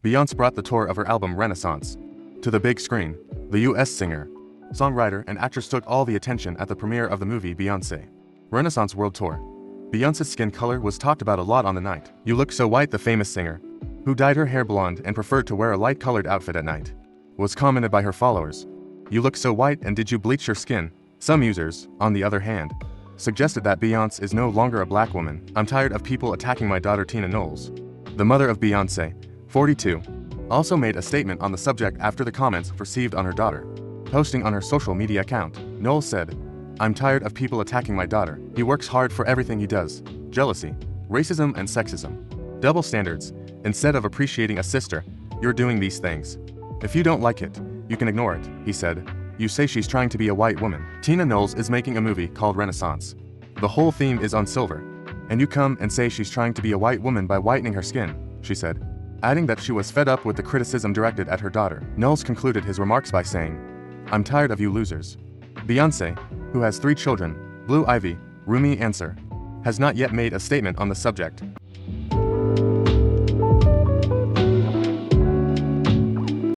Beyonce brought the tour of her album Renaissance to the big screen. The US singer, songwriter, and actress took all the attention at the premiere of the movie Beyonce Renaissance World Tour. Beyonce's skin color was talked about a lot on the night. "You look so white," the famous singer, who dyed her hair blonde and preferred to wear a light-colored outfit at night, was commented by her followers. "You look so white, and did you bleach your skin?" Some users, on the other hand, suggested that Beyonce is no longer a black woman. "I'm tired of people attacking my daughter," Tina Knowles, the mother of Beyonce, 42, also made a statement on the subject after the comments received on her daughter. Posting on her social media account, Knowles said, "I'm tired of people attacking my daughter. He works hard for everything he does. Jealousy, racism, and sexism. Double standards. Instead of appreciating a sister, you're doing these things. If you don't like it, you can ignore it," he said. "You say she's trying to be a white woman." Tina Knowles is making a movie called Renaissance. The whole theme is on silver. "And you come and say she's trying to be a white woman by whitening her skin," she said, adding that she was fed up with the criticism directed at her daughter. Knowles concluded his remarks by saying, "I'm tired of you losers." Beyonce, who has 3 children, Blue Ivy, Rumi Answer, has not yet made a statement on the subject.